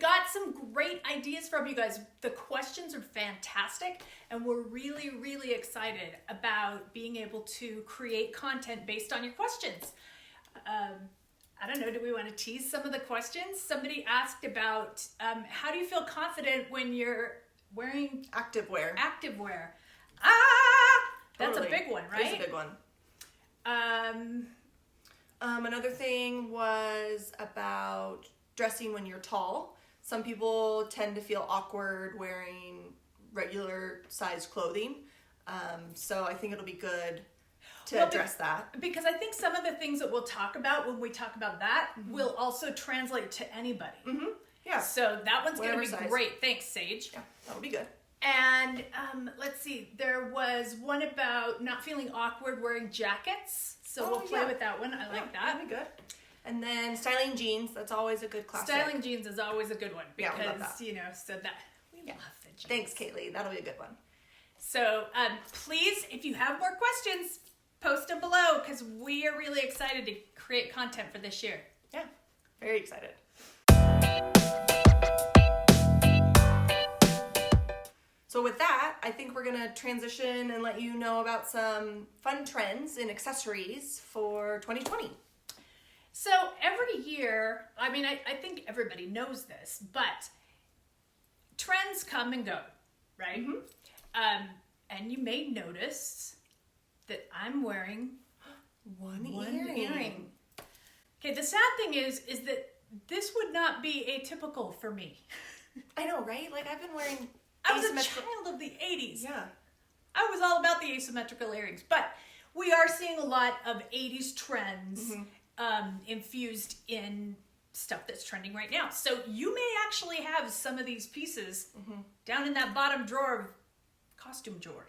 got some great ideas from you guys. The questions are fantastic, and we're really, really excited about being able to create content based on your questions. I don't know, do we want to tease some of the questions? Somebody asked about how do you feel confident when you're wearing activewear? That's totally. A big one, right? It's a big one. Another thing was about dressing when you're tall. Some people tend to feel awkward wearing regular sized clothing. So I think it'll be good to address that. Because I think some of the things that we'll talk about when we talk about that will also translate to anybody. Mm-hmm. Yeah. So that one's going to be great. Thanks, Sage. Yeah, that'll be good. And let's see, there was one about not feeling awkward wearing jackets. So we'll play with that one. I like that. That'll be good. And then styling jeans, that's always a good classic. Styling jeans is always a good one because, we love that. so that we love the jeans. Thanks, Kaylee. That'll be a good one. So please, if you have more questions, post them below because we are really excited to create content for this year. Yeah, very excited. So with that, I think we're going to transition and let you know about some fun trends in accessories for 2020. So every year, I mean, I think everybody knows this, but trends come and go, right? Mm-hmm. And you may notice that I'm wearing one earring. Okay, the sad thing is that this would not be atypical for me. I know, right? Like I've been wearing I was a child of the 80s. Yeah. I was all about the asymmetrical earrings, but we are seeing a lot of 80s trends infused in stuff that's trending right now. So you may actually have some of these pieces down in that bottom drawer of costume jewelry.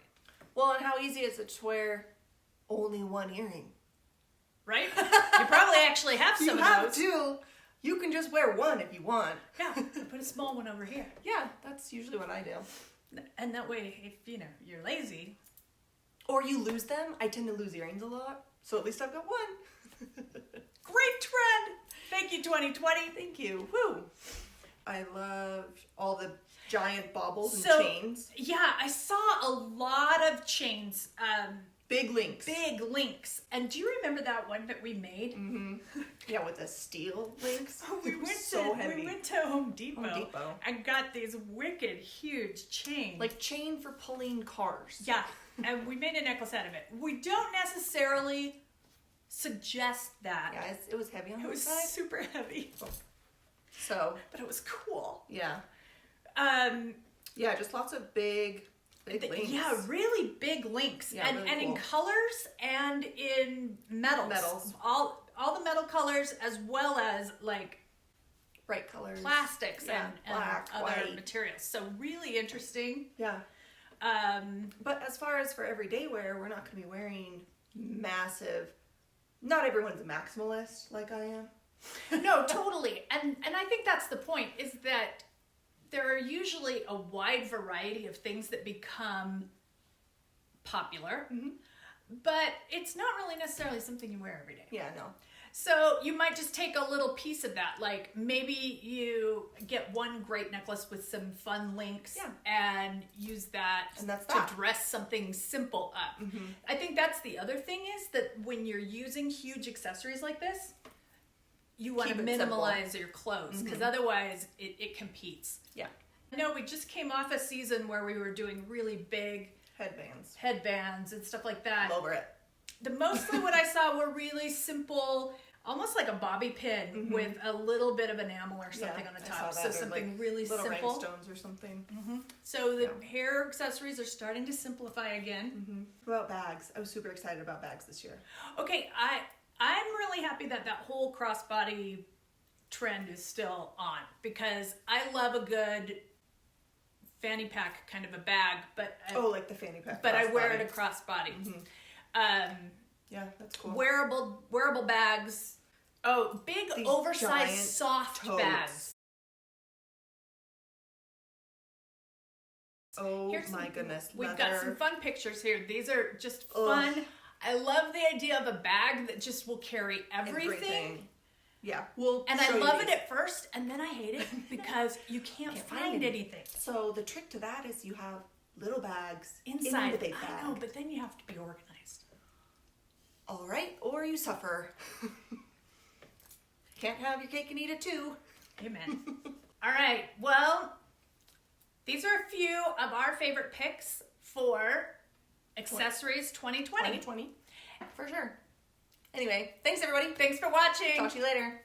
Well, and how easy is it to wear only one earring? Right? You probably actually have some of those. You have two. You can just wear one if you want. Yeah, put a small one over here. Yeah, that's usually what I do. And that way, if you're lazy. Or you lose them. I tend to lose earrings a lot. So at least I've got one. Great trend. Thank you, 2020. Thank you. Woo. I love all the giant baubles and chains. Yeah, I saw a lot of chains. Big links. And do you remember that one that we made? Mm-hmm. Yeah, with the steel links. We went to Home Depot and got these wicked huge chains. Like chain for pulling cars. Yeah, and we made a necklace out of it. We don't necessarily suggest that. Yeah, it was heavy on the side. It was super heavy. So. But it was cool. Yeah. Yeah, just lots of big links. Yeah, really big links. Yeah, and really and cool. in colors and in metals. All the metal colors as well as like bright colors. Plastics and black, other white materials. So really interesting. Yeah. But as far as for everyday wear, we're not going to be wearing massive. Not everyone's a maximalist like I am. No, totally. And I think that's the point, is that there are usually a wide variety of things that become popular, but it's not really necessarily something you wear every day. Yeah, no. So you might just take a little piece of that. Like maybe you get one great necklace with some fun links and use that, to dress something simple up. I think that's the other thing, is that when you're using huge accessories like this, you want to minimalize your clothes because otherwise it competes. Yeah. No, we just came off a season where we were doing really big headbands and stuff like that. I'm over it. Mostly what I saw were really simple, almost like a bobby pin with a little bit of enamel or something on the top. So something like really little simple. rhinestones or something. So the hair accessories are starting to simplify again. What about bags? I was super excited about bags this year. Okay, I'm really happy that whole crossbody trend is still on, because I love a good fanny pack kind of a bag, but like the fanny pack. But I wear it a crossbody. Yeah, that's cool. Wearable bags. Oh, big These oversized giant soft totes. bags. Oh my goodness. We've got some fun pictures here. These are just fun. I love the idea of a bag that just will carry everything. Yeah, I love it at first, and then I hate it because you can't find anything. So the trick to that is you have little bags inside in the big bag. I know, but then you have to be organized. All right, or you suffer. Can't have your cake and eat it too. Amen. All right, well, these are a few of our favorite picks for Accessories 2020. 2020, for sure. Anyway, thanks everybody. Thanks for watching. Talk to you later.